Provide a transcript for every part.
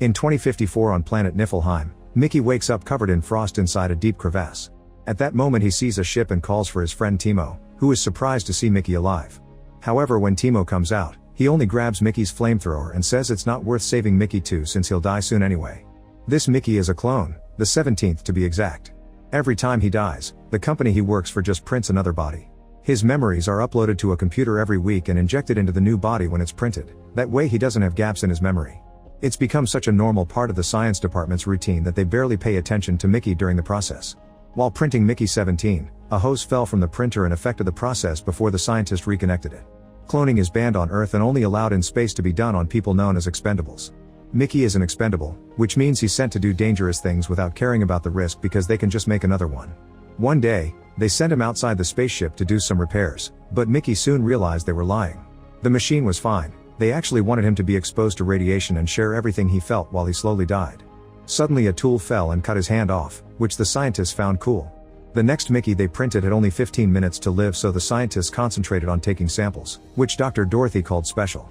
In 2054 on planet Niflheim, Mickey wakes up covered in frost inside a deep crevasse. At that moment he sees a ship and calls for his friend Timo, who is surprised to see Mickey alive. However, when Timo comes out, he only grabs Mickey's flamethrower and says it's not worth saving Mickey too since he'll die soon anyway. This Mickey is a clone, the 17th to be exact. Every time he dies, the company he works for just prints another body. His memories are uploaded to a computer every week and injected into the new body when it's printed, that way he doesn't have gaps in his memory. It's become such a normal part of the science department's routine that they barely pay attention to Mickey during the process. While printing Mickey 17, a hose fell from the printer and affected the process before the scientist reconnected it. Cloning is banned on Earth and only allowed in space to be done on people known as expendables. Mickey is an expendable, which means he's sent to do dangerous things without caring about the risk because they can just make another one. One day, they sent him outside the spaceship to do some repairs, but Mickey soon realized they were lying. The machine was fine, they actually wanted him to be exposed to radiation and share everything he felt while he slowly died. Suddenly a tool fell and cut his hand off, which the scientists found cool. The next Mickey they printed had only 15 minutes to live, so the scientists concentrated on taking samples, which Dr. Dorothy called special.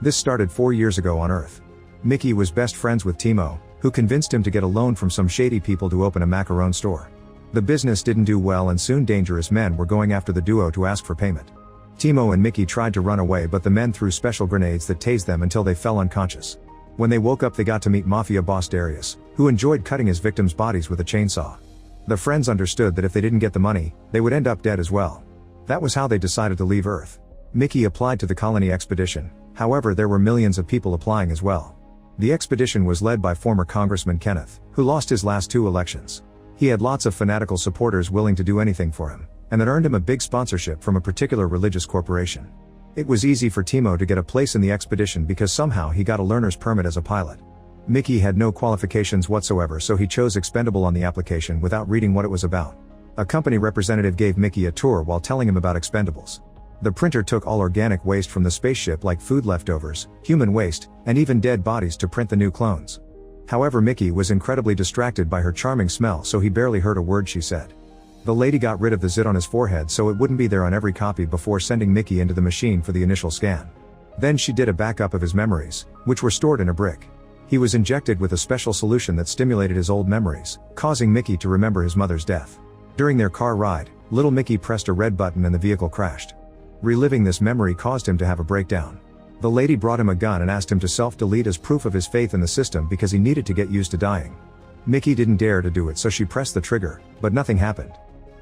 This started 4 years ago on Earth. Mickey was best friends with Timo, who convinced him to get a loan from some shady people to open a macaron store. The business didn't do well and soon dangerous men were going after the duo to ask for payment. Timo and Mickey tried to run away, but the men threw special grenades that tased them until they fell unconscious. When they woke up they got to meet Mafia boss Darius, who enjoyed cutting his victims' bodies with a chainsaw. The friends understood that if they didn't get the money, they would end up dead as well. That was how they decided to leave Earth. Mickey applied to the colony expedition, however there were millions of people applying as well. The expedition was led by former Congressman Kenneth, who lost his last 2 elections. He had lots of fanatical supporters willing to do anything for him, and that earned him a big sponsorship from a particular religious corporation. It was easy for Timo to get a place in the expedition because somehow he got a learner's permit as a pilot. Mickey had no qualifications whatsoever, so he chose expendable on the application without reading what it was about. A company representative gave Mickey a tour while telling him about expendables. The printer took all organic waste from the spaceship like food leftovers, human waste, and even dead bodies to print the new clones. However, Mickey was incredibly distracted by her charming smell, so he barely heard a word she said. The lady got rid of the zit on his forehead so it wouldn't be there on every copy before sending Mickey into the machine for the initial scan. Then she did a backup of his memories, which were stored in a brick. He was injected with a special solution that stimulated his old memories, causing Mickey to remember his mother's death. During their car ride, little Mickey pressed a red button and the vehicle crashed. Reliving this memory caused him to have a breakdown. The lady brought him a gun and asked him to self-delete as proof of his faith in the system because he needed to get used to dying. Mickey didn't dare to do it, so she pressed the trigger, but nothing happened.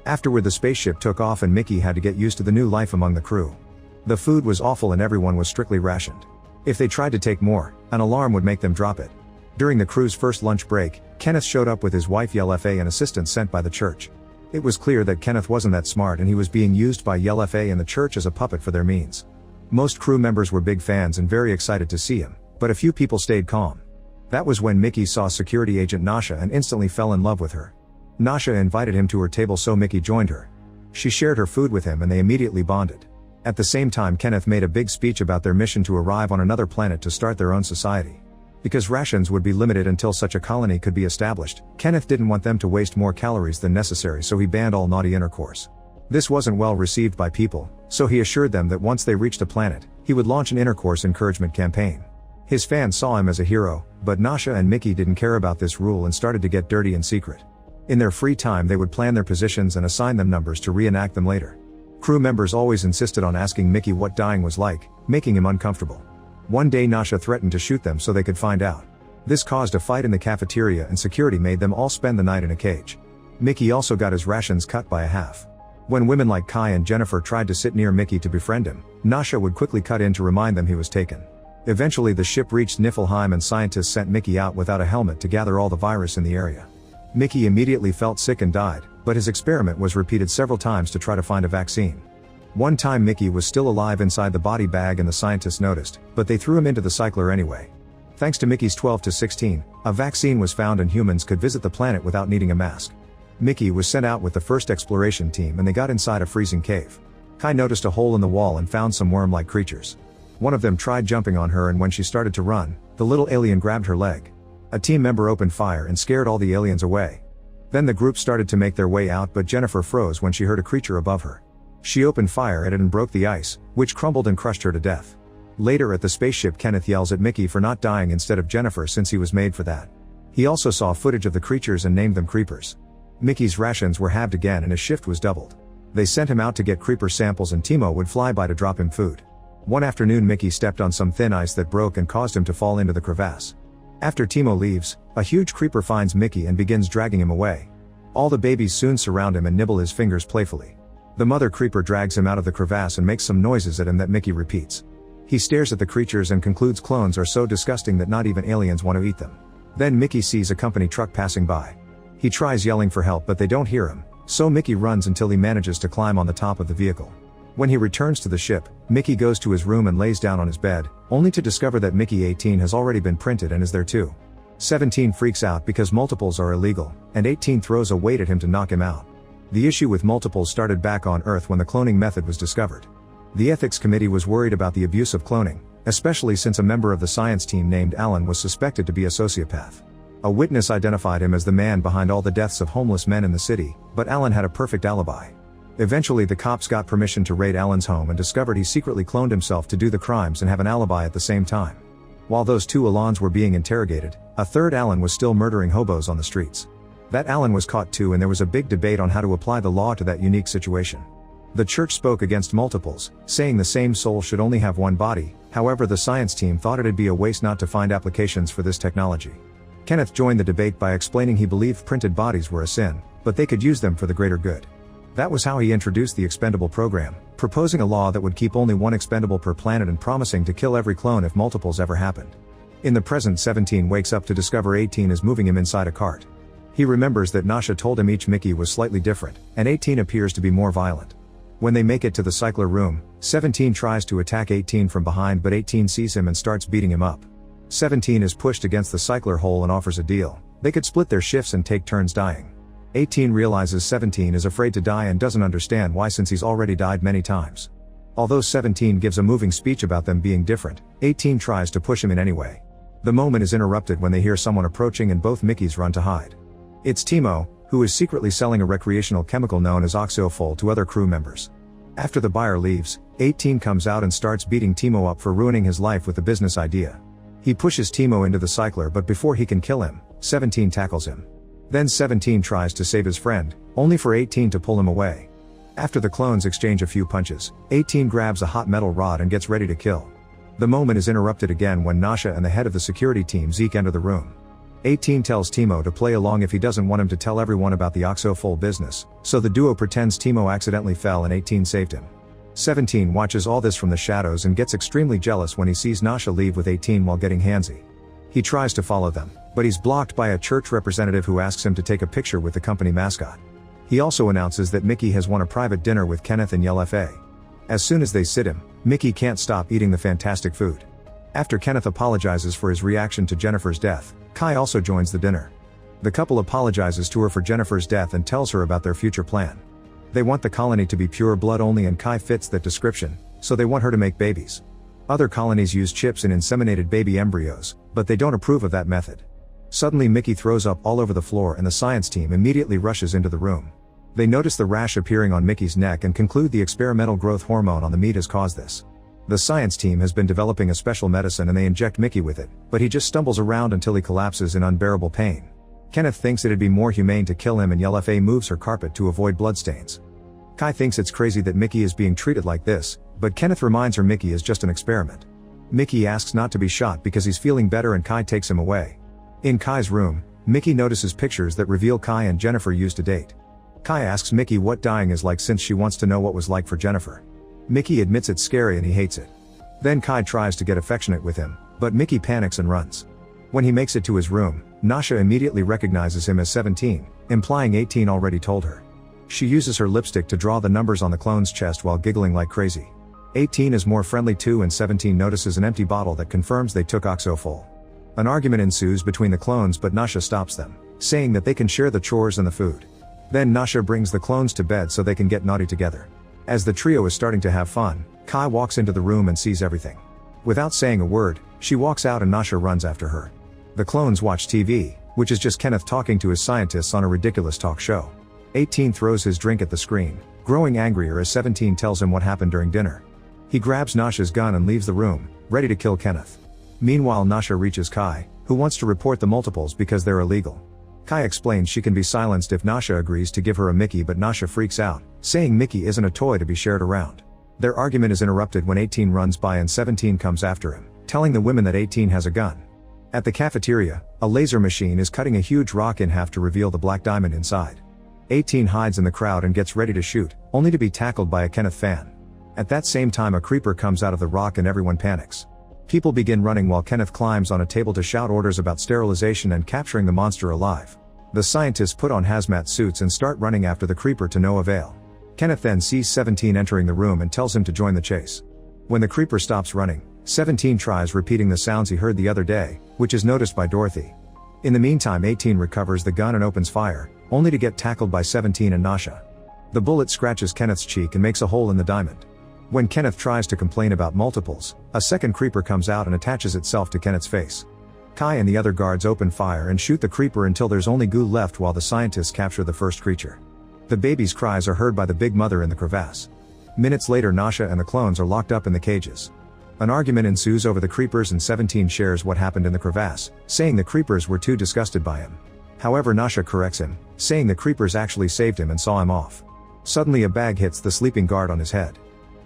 Afterward the spaceship took off and Mickey had to get used to the new life among the crew. The food was awful and everyone was strictly rationed. If they tried to take more, an alarm would make them drop it. During the crew's first lunch break, Kenneth showed up with his wife YLFA and assistants sent by the church. It was clear that Kenneth wasn't that smart and he was being used by YLFA and the church as a puppet for their means. Most crew members were big fans and very excited to see him, but a few people stayed calm. That was when Mickey saw security agent Nasha and instantly fell in love with her. Nasha invited him to her table so Mickey joined her. She shared her food with him and they immediately bonded. At the same time Kenneth made a big speech about their mission to arrive on another planet to start their own society. Because rations would be limited until such a colony could be established, Kenneth didn't want them to waste more calories than necessary, so he banned all naughty intercourse. This wasn't well received by people, so he assured them that once they reached a planet, he would launch an intercourse encouragement campaign. His fans saw him as a hero, but Nasha and Mickey didn't care about this rule and started to get dirty in secret. In their free time they would plan their positions and assign them numbers to reenact them later. Crew members always insisted on asking Mickey what dying was like, making him uncomfortable. One day Nasha threatened to shoot them so they could find out. This caused a fight in the cafeteria and security made them all spend the night in a cage. Mickey also got his rations cut by a half. When women like Kai and Jennifer tried to sit near Mickey to befriend him, Nasha would quickly cut in to remind them he was taken. Eventually the ship reached Niflheim and scientists sent Mickey out without a helmet to gather all the virus in the area. Mickey immediately felt sick and died, but his experiment was repeated several times to try to find a vaccine. One time Mickey was still alive inside the body bag and the scientists noticed, but they threw him into the cycler anyway. Thanks to Mickey's 12 to 16, a vaccine was found and humans could visit the planet without needing a mask. Mickey was sent out with the first exploration team and they got inside a freezing cave. Kai noticed a hole in the wall and found some worm-like creatures. One of them tried jumping on her and when she started to run, the little alien grabbed her leg. A team member opened fire and scared all the aliens away. Then the group started to make their way out, but Jennifer froze when she heard a creature above her. She opened fire at it and broke the ice, which crumbled and crushed her to death. Later at the spaceship, Kenneth yells at Mickey for not dying instead of Jennifer since he was made for that. He also saw footage of the creatures and named them creepers. Mickey's rations were halved again and his shift was doubled. They sent him out to get creeper samples and Timo would fly by to drop him food. One afternoon, Mickey stepped on some thin ice that broke and caused him to fall into the crevasse. After Timo leaves, a huge creeper finds Mickey and begins dragging him away. All the babies soon surround him and nibble his fingers playfully. The mother creeper drags him out of the crevasse and makes some noises at him that Mickey repeats. He stares at the creatures and concludes clones are so disgusting that not even aliens want to eat them. Then Mickey sees a company truck passing by. He tries yelling for help but they don't hear him, so Mickey runs until he manages to climb on the top of the vehicle. When he returns to the ship, Mickey goes to his room and lays down on his bed, only to discover that Mickey 18 has already been printed and is there too. 17 freaks out because multiples are illegal, and 18 throws a weight at him to knock him out. The issue with multiples started back on Earth when the cloning method was discovered. The ethics committee was worried about the abuse of cloning, especially since a member of the science team named Alan was suspected to be a sociopath. A witness identified him as the man behind all the deaths of homeless men in the city, but Alan had a perfect alibi. Eventually the cops got permission to raid Alan's home and discovered he secretly cloned himself to do the crimes and have an alibi at the same time. While those two Alans were being interrogated, a third Alan was still murdering hobos on the streets. That Alan was caught too, and there was a big debate on how to apply the law to that unique situation. The church spoke against multiples, saying the same soul should only have one body. However, the science team thought it'd be a waste not to find applications for this technology. Kenneth joined the debate by explaining he believed printed bodies were a sin, but they could use them for the greater good. That was how he introduced the expendable program, proposing a law that would keep only one expendable per planet and promising to kill every clone if multiples ever happened. In the present, 17 wakes up to discover 18 is moving him inside a cart. He remembers that Nasha told him each Mickey was slightly different, and 18 appears to be more violent. When they make it to the cycler room, 17 tries to attack 18 from behind, but 18 sees him and starts beating him up. 17 is pushed against the cycler hole and offers a deal. They could split their shifts and take turns dying. 18 realizes 17 is afraid to die and doesn't understand why, since he's already died many times. Although 17 gives a moving speech about them being different, 18 tries to push him in anyway. The moment is interrupted when they hear someone approaching and both Mickeys run to hide. It's Timo, who is secretly selling a recreational chemical known as oxofol to other crew members. After the buyer leaves, 18 comes out and starts beating Timo up for ruining his life with a business idea. He pushes Timo into the cycler, but before he can kill him, 17 tackles him. Then 17 tries to save his friend, only for 18 to pull him away. After the clones exchange a few punches, 18 grabs a hot metal rod and gets ready to kill. The moment is interrupted again when Nasha and the head of the security team Zeke enter the room. 18 tells Timo to play along if he doesn't want him to tell everyone about the oxofol business, so the duo pretends Timo accidentally fell and 18 saved him. 17 watches all this from the shadows and gets extremely jealous when he sees Nasha leave with 18 while getting handsy. He tries to follow them, but he's blocked by a church representative who asks him to take a picture with the company mascot. He also announces that Mickey has won a private dinner with Kenneth and Yell FA. As soon as they sit him, Mickey can't stop eating the fantastic food. After Kenneth apologizes for his reaction to Jennifer's death, Kai also joins the dinner. The couple apologizes to her for Jennifer's death and tells her about their future plan. They want the colony to be pure blood only, and Kai fits that description, so they want her to make babies. Other colonies use chips in inseminated baby embryos, but they don't approve of that method. Suddenly Mickey throws up all over the floor and the science team immediately rushes into the room. They notice the rash appearing on Mickey's neck and conclude the experimental growth hormone on the meat has caused this. The science team has been developing a special medicine and they inject Mickey with it, but he just stumbles around until he collapses in unbearable pain. Kenneth thinks it'd be more humane to kill him, and Yell FA moves her carpet to avoid bloodstains. Kai thinks it's crazy that Mickey is being treated like this, but Kenneth reminds her Mickey is just an experiment. Mickey asks not to be shot because he's feeling better and Kai takes him away. In Kai's room, Mickey notices pictures that reveal Kai and Jennifer used to date. Kai asks Mickey what dying is like since she wants to know what was like for Jennifer. Mickey admits it's scary and he hates it. Then Kai tries to get affectionate with him, but Mickey panics and runs. When he makes it to his room, Nasha immediately recognizes him as 17, implying 18 already told her. She uses her lipstick to draw the numbers on the clone's chest while giggling like crazy. 18 is more friendly too, and 17 notices an empty bottle that confirms they took oxofol. An argument ensues between the clones, but Nasha stops them, saying that they can share the chores and the food. Then Nasha brings the clones to bed so they can get naughty together. As the trio is starting to have fun, Kai walks into the room and sees everything. Without saying a word, she walks out and Nasha runs after her. The clones watch TV, which is just Kenneth talking to his scientists on a ridiculous talk show. 18 throws his drink at the screen, growing angrier as 17 tells him what happened during dinner. He grabs Nasha's gun and leaves the room, ready to kill Kenneth. Meanwhile, Nasha reaches Kai, who wants to report the multiples because they're illegal. Kai explains she can be silenced if Nasha agrees to give her a Mickey, but Nasha freaks out, saying Mickey isn't a toy to be shared around. Their argument is interrupted when 18 runs by and 17 comes after him, telling the women that 18 has a gun. At the cafeteria, a laser machine is cutting a huge rock in half to reveal the black diamond inside. 18 hides in the crowd and gets ready to shoot, only to be tackled by a Kenneth fan. At that same time, a creeper comes out of the rock and everyone panics. People begin running while Kenneth climbs on a table to shout orders about sterilization and capturing the monster alive. The scientists put on hazmat suits and start running after the creeper to no avail. Kenneth then sees 17 entering the room and tells him to join the chase. When the creeper stops running, 17 tries repeating the sounds he heard the other day, which is noticed by Dorothy. In the meantime, 18 recovers the gun and opens fire, only to get tackled by 17 and Nasha. The bullet scratches Kenneth's cheek and makes a hole in the diamond. When Kenneth tries to complain about multiples, a second creeper comes out and attaches itself to Kenneth's face. Kai and the other guards open fire and shoot the creeper until there's only goo left while the scientists capture the first creature. The baby's cries are heard by the big mother in the crevasse. Minutes later, Nasha and the clones are locked up in the cages. An argument ensues over the creepers and 17 shares what happened in the crevasse, saying the creepers were too disgusted by him. However, Nasha corrects him, saying the creepers actually saved him and saw him off. Suddenly a bag hits the sleeping guard on his head.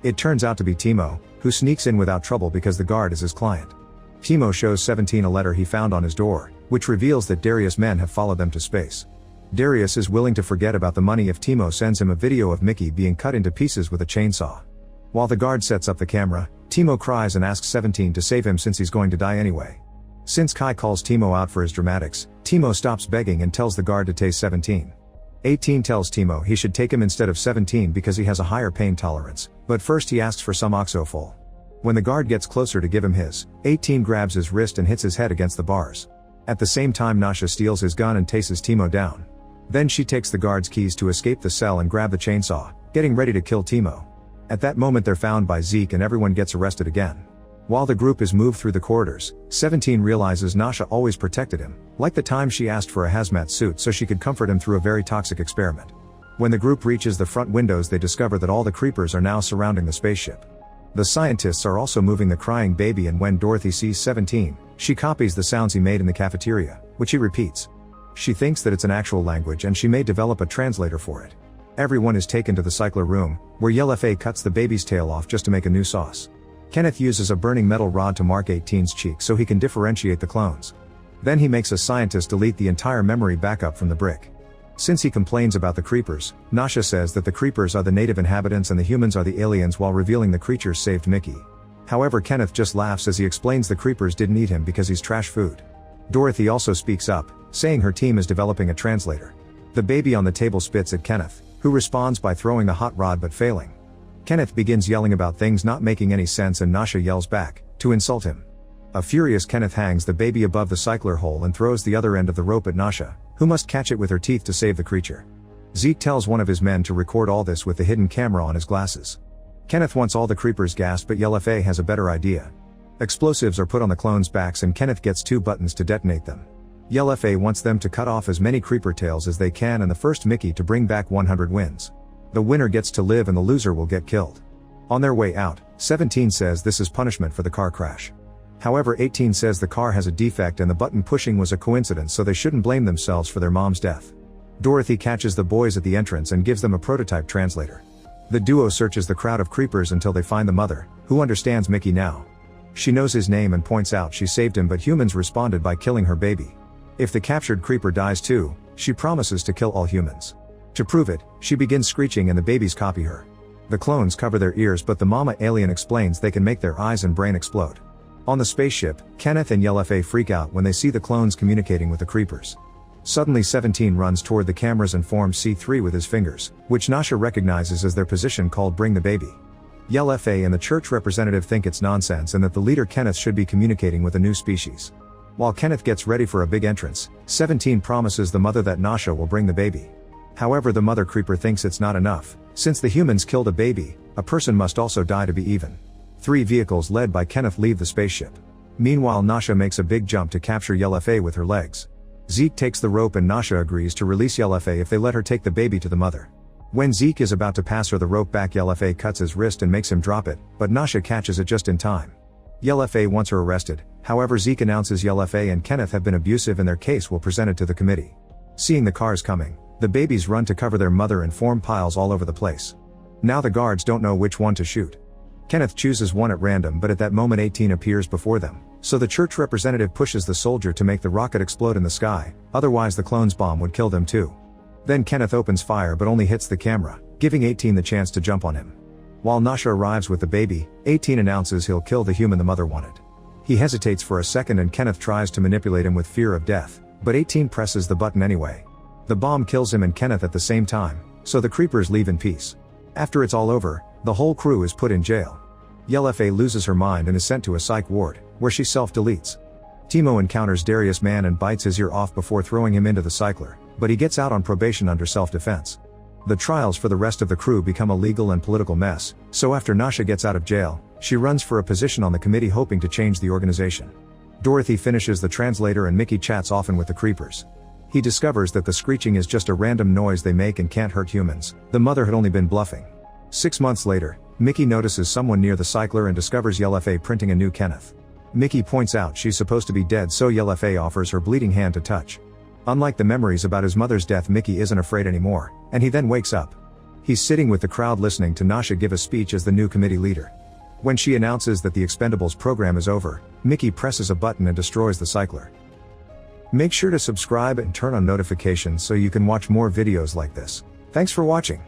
It turns out to be Timo, who sneaks in without trouble because the guard is his client. Timo shows 17 a letter he found on his door, which reveals that Darius' men have followed them to space. Darius is willing to forget about the money if Timo sends him a video of Mickey being cut into pieces with a chainsaw. While the guard sets up the camera, Timo cries and asks 17 to save him since he's going to die anyway. Since Kai calls Timo out for his dramatics, Timo stops begging and tells the guard to tase 17. 18 tells Timo he should take him instead of 17 because he has a higher pain tolerance, but first he asks for some oxofol. When the guard gets closer to give him his, 18 grabs his wrist and hits his head against the bars. At the same time, Nasha steals his gun and tases Timo down. Then she takes the guard's keys to escape the cell and grab the chainsaw, getting ready to kill Timo. At that moment they're found by Zeke and everyone gets arrested again. While the group is moved through the corridors, 17 realizes Nasha always protected him, like the time she asked for a hazmat suit so she could comfort him through a very toxic experiment. When the group reaches the front windows, they discover that all the creepers are now surrounding the spaceship. The scientists are also moving the crying baby, and when Dorothy sees 17, she copies the sounds he made in the cafeteria, which he repeats. She thinks that it's an actual language and she may develop a translator for it. Everyone is taken to the cycler room, where Yellow Faye cuts the baby's tail off just to make a new sauce. Kenneth uses a burning metal rod to mark 18's cheek so he can differentiate the clones. Then he makes a scientist delete the entire memory backup from the brick. Since he complains about the creepers, Nasha says that the creepers are the native inhabitants and the humans are the aliens, while revealing the creatures saved Mickey. However, Kenneth just laughs as he explains the creepers didn't eat him because he's trash food. Dorothy also speaks up, saying her team is developing a translator. The baby on the table spits at Kenneth, who responds by throwing the hot rod but failing. Kenneth begins yelling about things not making any sense and Nasha yells back, to insult him. A furious Kenneth hangs the baby above the cycler hole and throws the other end of the rope at Nasha, who must catch it with her teeth to save the creature. Zeke tells one of his men to record all this with the hidden camera on his glasses. Kenneth wants all the creepers gassed, but Yellow Faye has a better idea. Explosives are put on the clones' backs and Kenneth gets 2 buttons to detonate them. Yellow Faye wants them to cut off as many creeper tails as they can and the first Mickey to bring back 100 wins. The winner gets to live and the loser will get killed. On their way out, 17 says this is punishment for the car crash. However, 18 says the car has a defect and the button pushing was a coincidence, so they shouldn't blame themselves for their mom's death. Dorothy catches the boys at the entrance and gives them a prototype translator. The duo searches the crowd of creepers until they find the mother, who understands Mickey now. She knows his name and points out she saved him, but humans responded by killing her baby. If the captured creeper dies too, she promises to kill all humans. To prove it, she begins screeching and the babies copy her. The clones cover their ears, but the mama alien explains they can make their eyes and brain explode. On the spaceship, Kenneth and Yellow Faye freak out when they see the clones communicating with the creepers. Suddenly 17 runs toward the cameras and forms C3 with his fingers, which Nasha recognizes as their position called Bring the Baby. Yellow Faye and the church representative think it's nonsense and that the leader Kenneth should be communicating with a new species. While Kenneth gets ready for a big entrance, 17 promises the mother that Nasha will bring the baby. However, the mother creeper thinks it's not enough. Since the humans killed a baby, a person must also die to be even. 3 vehicles led by Kenneth leave the spaceship. Meanwhile, Nasha makes a big jump to capture Yellow Faye with her legs. Zeke takes the rope and Nasha agrees to release Yellow Faye if they let her take the baby to the mother. When Zeke is about to pass her the rope back, Yellow Faye cuts his wrist and makes him drop it, but Nasha catches it just in time. YLFA wants her arrested, however Zeke announces YLFA and Kenneth have been abusive and their case will present it to the committee. Seeing the cars coming, the babies run to cover their mother and form piles all over the place. Now the guards don't know which one to shoot. Kenneth chooses one at random, but at that moment 18 appears before them, so the church representative pushes the soldier to make the rocket explode in the sky, otherwise the clone's bomb would kill them too. Then Kenneth opens fire but only hits the camera, giving 18 the chance to jump on him. While Nasha arrives with the baby, 18 announces he'll kill the human the mother wanted. He hesitates for a second and Kenneth tries to manipulate him with fear of death, but 18 presses the button anyway. The bomb kills him and Kenneth at the same time, so the creepers leave in peace. After it's all over, the whole crew is put in jail. YLFA loses her mind and is sent to a psych ward, where she self-deletes. Timo encounters Darius Mann and bites his ear off before throwing him into the cycler, but he gets out on probation under self-defense. The trials for the rest of the crew become a legal and political mess, so after Nasha gets out of jail, she runs for a position on the committee hoping to change the organization. Dorothy finishes the translator and Mickey chats often with the creepers. He discovers that the screeching is just a random noise they make and can't hurt humans. The mother had only been bluffing. 6 months later, Mickey notices someone near the cycler and discovers YLFA printing a new Kenneth. Mickey points out she's supposed to be dead, so YLFA offers her bleeding hand to touch. Unlike the memories about his mother's death, Mickey isn't afraid anymore, and he then wakes up. He's sitting with the crowd listening to Nasha give a speech as the new committee leader. When she announces that the Expendables program is over, Mickey presses a button and destroys the cycler. Make sure to subscribe and turn on notifications so you can watch more videos like this. Thanks for watching.